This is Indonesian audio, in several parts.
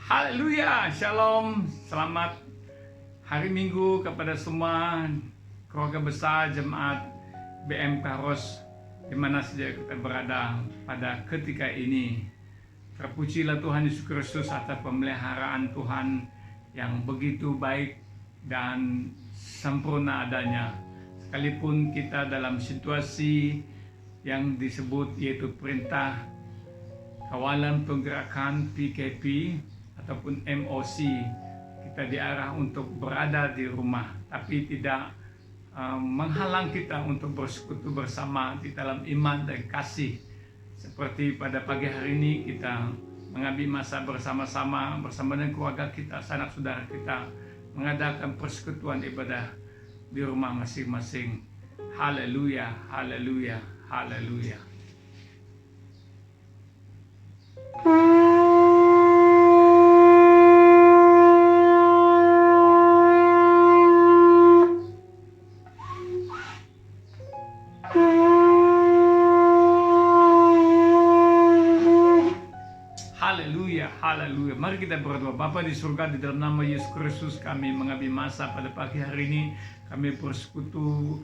Haleluya, shalom, selamat hari Minggu kepada semua keluarga besar jemaat BM Kairos di mana saja kita berada pada ketika ini. Terpujilah Tuhan Yesus Kristus atas pemeliharaan Tuhan yang begitu baik dan sempurna adanya. Sekalipun kita dalam situasi yang disebut yaitu perintah kawalan pergerakan PKP ataupun MOC, kita diarah untuk berada di rumah, tapi tidak menghalang kita untuk bersekutu bersama di dalam iman dan kasih. Seperti pada pagi hari ini kita mengambil masa bersama-sama dengan keluarga kita, sanak saudara kita, mengadakan persekutuan ibadah di rumah masing-masing. Haleluya, haleluya, haleluya. Haleluya, haleluya. Mari kita berdoa. Bapa di surga, di dalam nama Yesus Kristus kami mengambil masa pada pagi hari ini. Kami bersekutu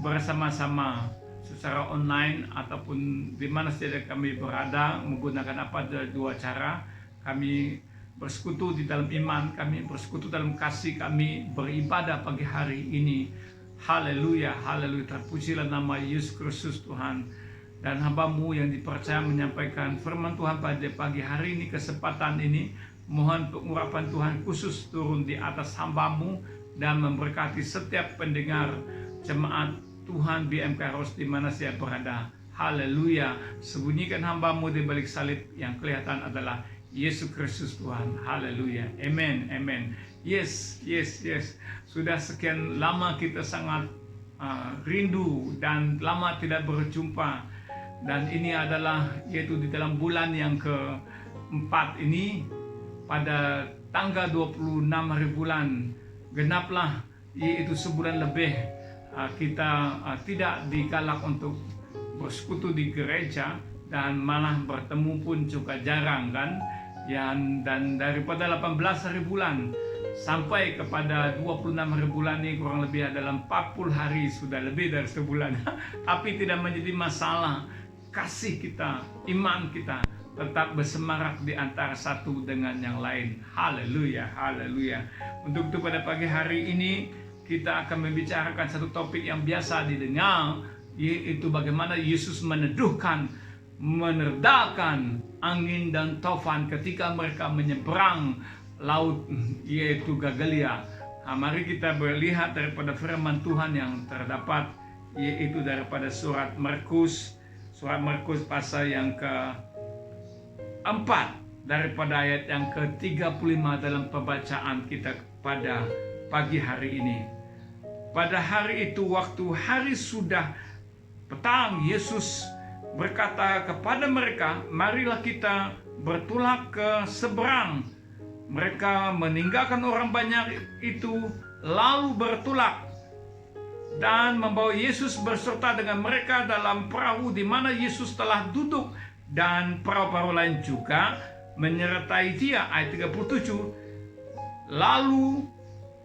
bersama-sama secara online ataupun di mana saja kami berada, menggunakan apa dari dua cara. Kami bersekutu di dalam iman, kami bersekutu dalam kasih, kami beribadah pagi hari ini. Haleluya, haleluya. Terpujilah nama Yesus Kristus Tuhan. Dan hamba-Mu yang dipercaya menyampaikan firman Tuhan pada pagi hari ini, kesempatan ini, mohon pengurapan Tuhan khusus turun di atas hamba-Mu dan memberkati setiap pendengar jemaat Tuhan BM Kairos di mana saya berada. Haleluya. Sembunyikan hamba-Mu di balik salib, yang kelihatan adalah Yesus Kristus Tuhan. Haleluya. Amen, amen. Yes. Sudah sekian lama kita sangat rindu dan lama tidak berjumpa. Dan ini adalah yaitu di dalam bulan yang keempat ini, pada tanggal 26 hari bulan genaplah, yaitu sebulan lebih kita tidak digalak untuk bersekutu di gereja, dan malah bertemu pun juga jarang kan. Dan daripada 18 hari bulan sampai kepada 26 hari bulan ini kurang lebih dalam 40 hari, sudah lebih dari sebulan. Tapi tidak menjadi masalah. Kasih kita, iman kita tetap bersemarak di antara satu dengan yang lain. Haleluya, haleluya. Untuk itu pada pagi hari ini kita akan membicarakan satu topik yang biasa didengar, yaitu bagaimana Yesus menerdakan angin dan taufan ketika mereka menyeberang laut, yaitu Galilea. Mari kita melihat daripada firman Tuhan yang terdapat, yaitu daripada surat Markus pasal yang ke-4 daripada ayat yang ke-35 dalam pembacaan kita pada pagi hari ini. Pada hari itu, waktu hari sudah petang, Yesus berkata kepada mereka, marilah kita bertolak ke seberang. Mereka meninggalkan orang banyak itu lalu bertolak dan membawa Yesus berserta dengan mereka dalam perahu di mana Yesus telah duduk, dan perahu-perahu lain juga menyertai dia. Ayat 37, lalu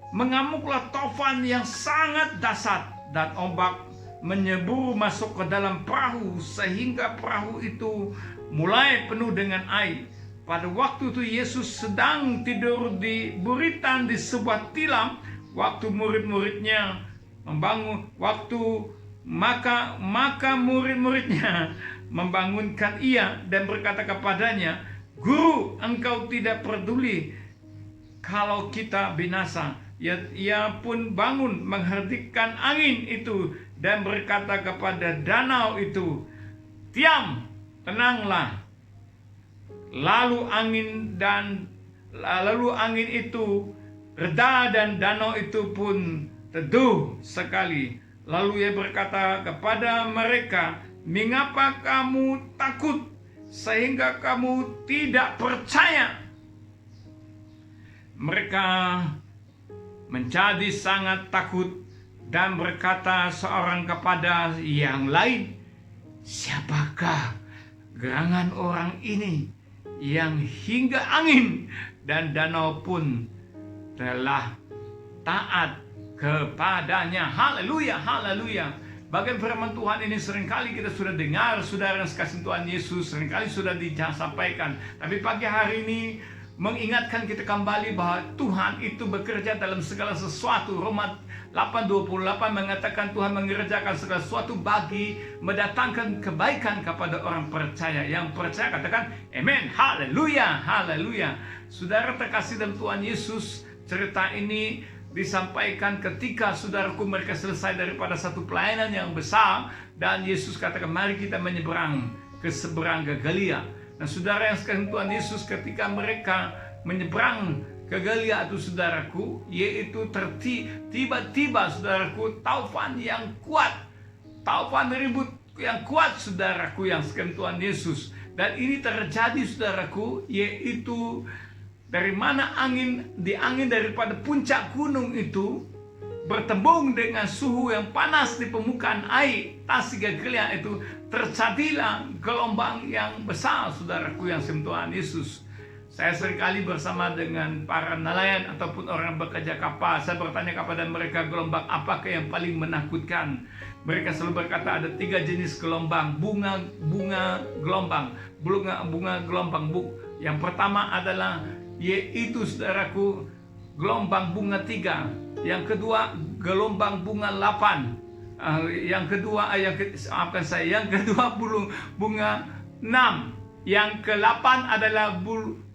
mengamuklah taufan yang sangat dahsyat dan ombak menyebur masuk ke dalam perahu sehingga perahu itu mulai penuh dengan air. Pada waktu itu Yesus sedang tidur di buritan di sebuah tilam. Waktu murid-muridnya membangun, maka murid-muridnya membangunkan ia dan berkata kepadanya, Guru, engkau tidak peduli kalau kita binasa. Ia pun bangun menghentikan angin itu dan berkata kepada danau itu, diam, tenanglah. Lalu angin itu reda dan danau itu pun teduh sekali. Lalu ia berkata kepada mereka, mengapa kamu takut sehingga kamu tidak percaya? Mereka menjadi sangat takut dan berkata seorang kepada yang lain, siapakah gerangan orang ini yang hingga angin dan danau pun telah taat kepadanya. Haleluya, haleluya. Bagian firman Tuhan ini seringkali kita sudah dengar, saudara yang sekasih Tuhan Yesus, seringkali sudah disampaikan. Tapi pagi hari ini mengingatkan kita kembali bahwa Tuhan itu bekerja dalam segala sesuatu. Roma 8:28 mengatakan Tuhan mengerjakan segala sesuatu bagi mendatangkan kebaikan kepada orang percaya. Yang percaya katakan amen, haleluya, haleluya. Saudara terkasih dalam Tuhan Yesus, cerita ini disampaikan ketika saudaraku mereka selesai daripada satu pelayanan yang besar, dan Yesus katakan mari kita menyeberang ke seberang Galilea. Nah, saudara yang sekalian Tuhan Yesus, ketika mereka menyeberang ke Galilea itu saudaraku, yaitu tiba-tiba saudaraku taufan yang kuat, taufan ribut yang kuat saudaraku yang sekalian Tuhan Yesus. Dan ini terjadi saudaraku, yaitu dari mana angin daripada puncak gunung itu bertembung dengan suhu yang panas di permukaan air Tasik Galilea itu, terjadilah gelombang yang besar saudaraku yang Tuhan Yesus. Saya seringkali bersama dengan para nelayan ataupun orang bekerja kapal, saya bertanya kepada mereka, gelombang apakah yang paling menakutkan? Mereka selalu berkata ada 3 jenis gelombang, bunga gelombang. Yang pertama adalah yaitu saudaraku gelombang bunga 3. Yang kedua gelombang bunga 8. Yang kedua bunga 6. Yang ke-8 adalah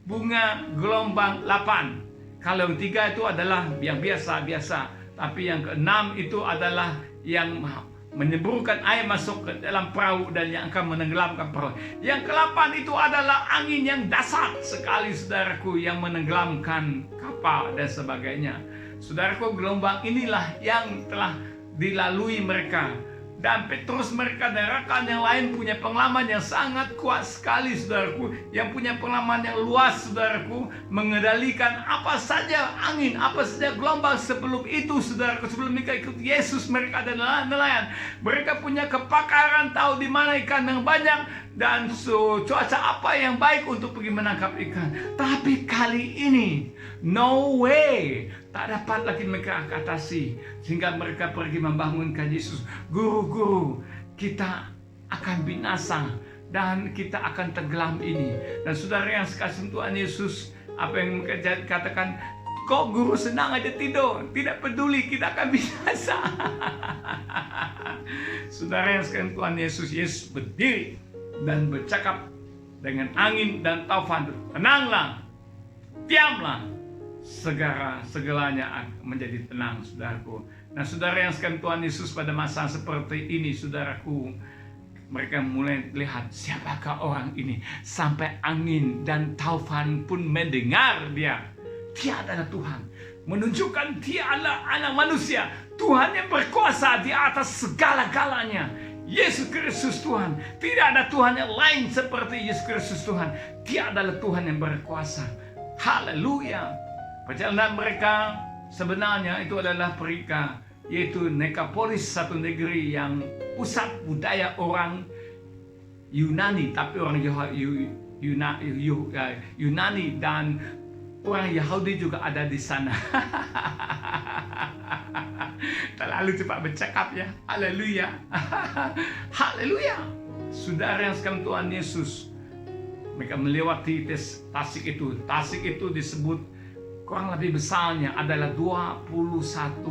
bunga gelombang 8. Kalau yang 3 itu adalah yang biasa-biasa. Tapi yang ke-6 itu adalah yang menyeburkan air masuk ke dalam perahu dan yang akan menenggelamkan perahu. Yang ke-8 itu adalah angin yang dahsyat sekali saudaraku, yang menenggelamkan kapal dan sebagainya. Saudaraku, gelombang inilah yang telah dilalui mereka. Dan Petrus mereka dan rekan yang lain punya pengalaman yang sangat kuat sekali saudaraku, yang punya pengalaman yang luas saudaraku, mengendalikan apa saja angin, apa saja gelombang sebelum itu saudaraku. Sebelum mereka ikut Yesus, mereka adalah nelayan. Mereka punya kepakaran, tahu di mana ikan yang banyak dan cuaca apa yang baik untuk pergi menangkap ikan. Tapi kali ini no way, tak dapat lagi mereka atasi, sehingga mereka pergi membangunkan Yesus. Guru, kita akan binasa dan kita akan tenggelam ini. Dan saudara yang sekasih Tuhan Yesus, apa yang mereka katakan, kok guru senang aja tidur, tidak peduli kita akan binasa. Saudara yang sekasih Tuhan Yesus, Yesus berdiri dan bercakap dengan angin dan taufan, tenanglah, diamlah, segalanya menjadi tenang saudaraku. Nah, saudara yang sekalian Tuhan Yesus, pada masa seperti ini saudaraku, mereka mulai lihat siapakah orang ini sampai angin dan taufan pun mendengar dia. Dia adalah Tuhan, menunjukkan dia adalah anak manusia, Tuhan yang berkuasa di atas segala-galanya. Yesus Kristus Tuhan, tidak ada Tuhan yang lain seperti Yesus Kristus Tuhan. Dia adalah Tuhan yang berkuasa. Haleluya. Perjalanan mereka sebenarnya itu adalah Perika, yaitu Nekapolis, satu negeri yang pusat budaya orang Yunani, tapi orang Yunani dan orang Yahudi juga ada di sana. Terlalu cepat bercakap ya. Haleluya. Haleluya. Saudara yang sekalian Tuhan Yesus, mereka melewati Tasik itu. Tasik itu disebut kurang lebih besarnya adalah 21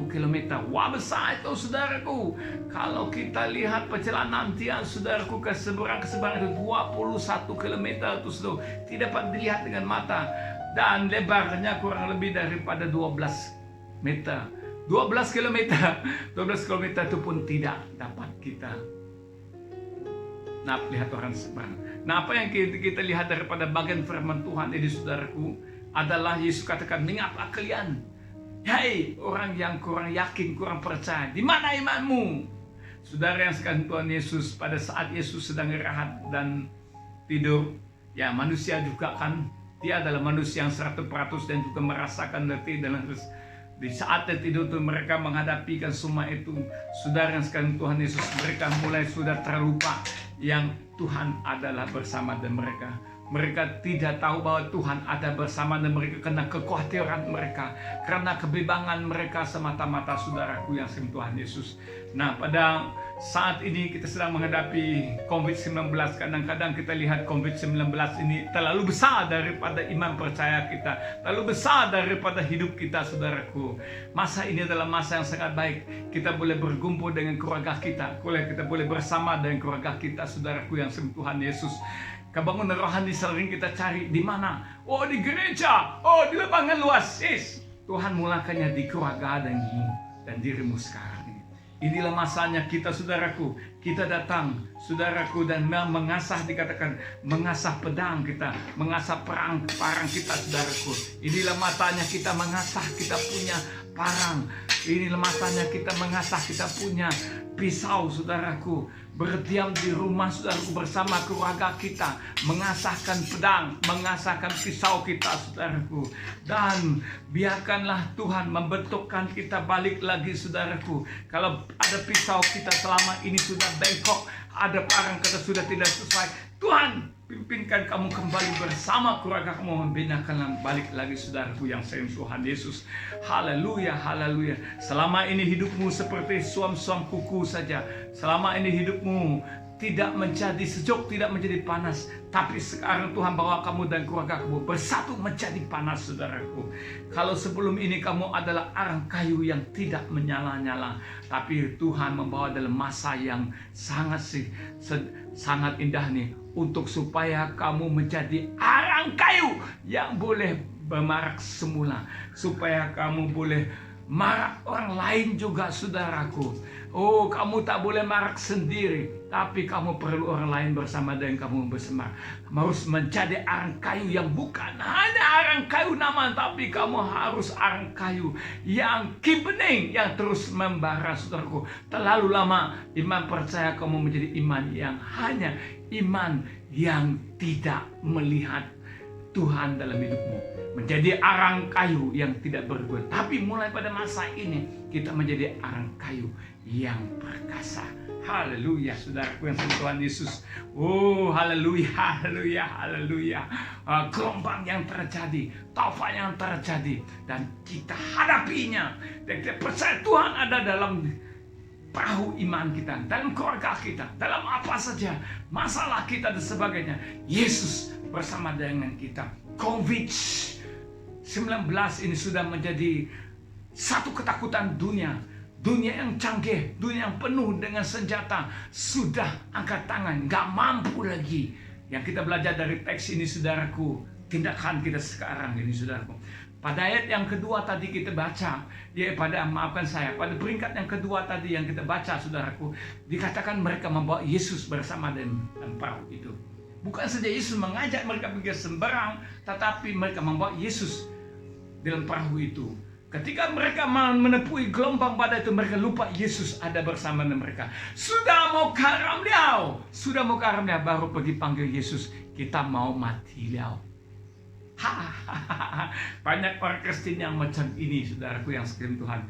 km. Wah, besar itu saudaraku. Kalau kita lihat perjalanan dia saudaraku ke seberang itu 21 km itu saudara, tidak dapat dilihat dengan mata. Dan lebarnya kurang lebih daripada 12 meter. 12 km itu pun tidak dapat kita lihat orang seberang. Nah, apa yang kita lihat daripada bagian firman Tuhan ini saudaraku adalah Yesus katakan, mengapa kalian, hai orang yang kurang yakin, kurang percaya, di mana imanmu? Saudara yang sekalian Tuhan Yesus, pada saat Yesus sedang rehat dan tidur, ya manusia juga kan, dia adalah manusia yang 100% dan juga merasakan letih dan di saat tidur itu mereka menghadapi kan semua itu. Saudara yang sekalian Tuhan Yesus, mereka mulai sudah terlupa yang Tuhan adalah bersama dengan mereka. Mereka tidak tahu bahwa Tuhan ada bersama dan mereka kena kekhawatiran mereka, karena kebimbangan mereka semata-mata, saudaraku yang Tuhan Yesus. Nah, pada saat ini kita sedang menghadapi COVID-19. Kadang-kadang kita lihat COVID-19 ini terlalu besar daripada iman percaya kita, terlalu besar daripada hidup kita, saudaraku. Masa ini adalah masa yang sangat baik. Kita boleh berkumpul dengan keluarga kita, kita boleh bersama dengan keluarga kita, saudaraku yang Tuhan Yesus. Kebangunan rohani sering kita cari di mana? Oh, di gereja, oh di lapangan luas. Yes. Tuhan mulakannya di keluarga dan dirimu sekarang ini. Inilah masanya kita, saudaraku. Kita datang, saudaraku, dan mengasah, dikatakan mengasah pedang kita, mengasah parang kita, saudaraku. Inilah matanya kita mengasah, kita punya parang. Inilah masanya kita mengasah, kita punya pisau, saudaraku. Berdiam di rumah, saudaraku, bersama keluarga kita, mengasahkan pedang, mengasahkan pisau kita, saudaraku. Dan biarkanlah Tuhan membentukkan kita balik lagi, saudaraku. Kalau ada pisau kita selama ini sudah bengkok, ada parang kita sudah tidak sesuai, Tuhan pimpinkan kamu kembali bersama keluarga kamu, membinakan balik lagi, saudaraku yang sayang Tuhan Yesus. Haleluya, haleluya. Selama ini hidupmu seperti suam-suam kuku saja. Selama ini hidupmu tidak menjadi sejuk, tidak menjadi panas. Tapi sekarang Tuhan bawa kamu dan keluarga kamu bersatu menjadi panas, saudaraku. Kalau sebelum ini kamu adalah arang kayu yang tidak menyala-nyala, tapi Tuhan membawa dalam masa yang sangat indah nih, untuk supaya kamu menjadi arang kayu yang boleh bermarak semula, supaya kamu boleh marak orang lain juga, saudaraku. Oh, kamu tak boleh marak sendiri, tapi kamu perlu orang lain bersama dengan kamu bersama. Kamu harus menjadi arang kayu yang bukan hanya arang kayu nama, tapi kamu harus arang kayu yang bening, yang terus membara, saudaraku. Terlalu lama iman percaya kamu menjadi iman yang hanya iman yang tidak melihat Tuhan dalam hidupmu, menjadi arang kayu yang tidak berguna. Tapi mulai pada masa ini kita menjadi arang kayu yang perkasa. Haleluya, saudaraku yang Tuhan Yesus. Oh, haleluya, haleluya, haleluya. Gelombang yang terjadi, taufan yang terjadi, dan kita hadapinya. Dan kita percaya Tuhan ada dalam perahu iman kita, dalam keluarga kita, dalam apa saja masalah kita dan sebagainya. Yesus bersama dengan kita. COVID-19 ini sudah menjadi satu ketakutan dunia. Dunia yang canggih, dunia yang penuh dengan senjata, sudah angkat tangan, gak mampu lagi. Yang kita belajar dari teks ini, saudaraku, tindakan kita sekarang ini, saudaraku. Pada ayat yang kedua tadi kita baca, pada peringkat yang kedua tadi yang kita baca, saudaraku, dikatakan mereka membawa Yesus bersama dengan perahu itu. Bukan saja Yesus mengajak mereka pergi sembarang, tetapi mereka membawa Yesus dalam perahu itu. Ketika mereka menepuhi gelombang badai itu, mereka lupa Yesus ada bersama dengan mereka. Sudah mau karam liao, baru pergi panggil Yesus. Kita mau mati liao. Banyak orang Kristen yang macam ini, saudaraku yang sekalian Tuhan.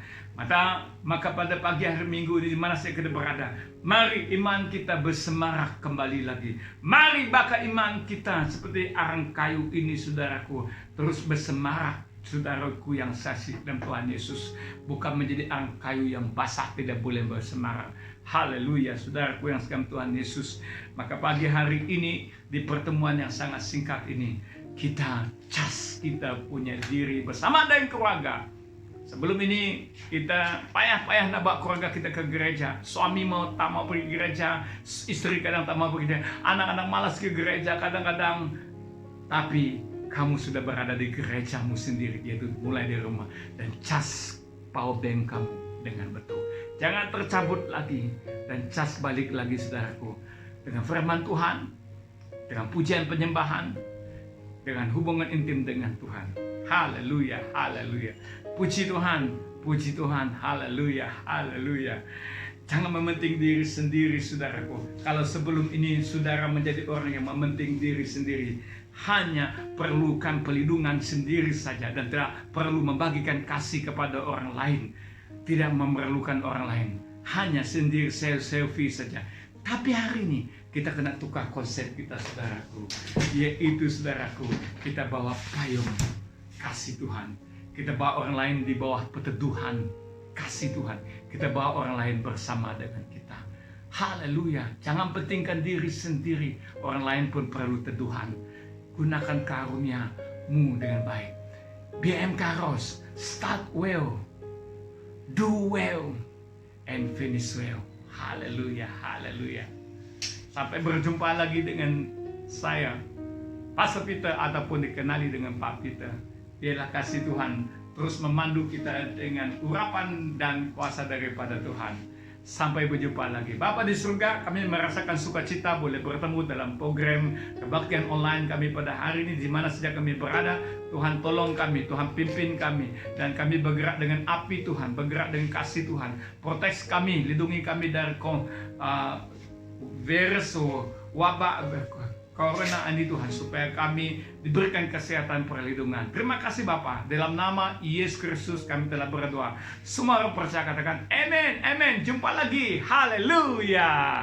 Maka pada pagi hari Minggu ini, di mana saya berada, mari iman kita bersemarak kembali lagi. Mari bakal iman kita seperti arang kayu ini, saudaraku, terus bersemarak, saudaraku yang kasih dalam Tuhan Yesus. Bukan menjadi arang kayu yang basah, tidak boleh bersemarak. Haleluya, saudaraku yang sekalian Tuhan Yesus. Maka pagi hari ini, di pertemuan yang sangat singkat ini, kita punya diri bersama dengan keluarga. Sebelum ini kita payah-payah nak bawa keluarga kita ke gereja. Suami tak mau pergi gereja, istri kadang tak mau pergi gereja, anak-anak malas ke gereja kadang-kadang. Tapi kamu sudah berada di gerejamu sendiri, yaitu mulai dari rumah, dan power bank kamu dengan betul. Jangan tercabut lagi, dan balik lagi, saudaraku, dengan firman Tuhan, dengan pujian penyembahan, dengan hubungan intim dengan Tuhan. Haleluya, haleluya. Puji Tuhan, haleluya, haleluya. Jangan mementing diri sendiri, saudaraku. Kalau sebelum ini saudara menjadi orang yang mementing diri sendiri, hanya perlukan pelindungan sendiri saja, dan tidak perlu membagikan kasih kepada orang lain, tidak memerlukan orang lain, hanya sendiri selfie saja. Tapi hari ini Kita kena tukar konsep kita, saudaraku. Yaitu, saudaraku, kita bawa payung kasih Tuhan. Kita bawa orang lain di bawah peteduhan kasih Tuhan. Kita bawa orang lain bersama dengan kita. Haleluya. Jangan pentingkan diri sendiri. Orang lain pun perlu teduhan. Gunakan karunia-Mu dengan baik. BM Kairos, start well, do well, and finish well. Haleluya, haleluya. Sampai berjumpa lagi dengan saya, Pastor Peter, ataupun dikenali dengan Pak Peter. Biarlah kasih Tuhan terus memandu kita dengan urapan dan kuasa daripada Tuhan. Sampai berjumpa lagi. Bapa di surga, kami merasakan sukacita boleh bertemu dalam program kebaktian online kami pada hari ini, di mana saja kami berada. Tuhan tolong kami, Tuhan pimpin kami, dan kami bergerak dengan api Tuhan, bergerak dengan kasih Tuhan. Protes kami, lindungi kami dari virus wabah Corona ini Tuhan, supaya kami diberikan kesehatan perlindungan. Terima kasih Bapa. Dalam nama Yesus Kristus kami telah berdoa. Semua orang percaya katakan amin, amin. Jumpa lagi. Haleluya.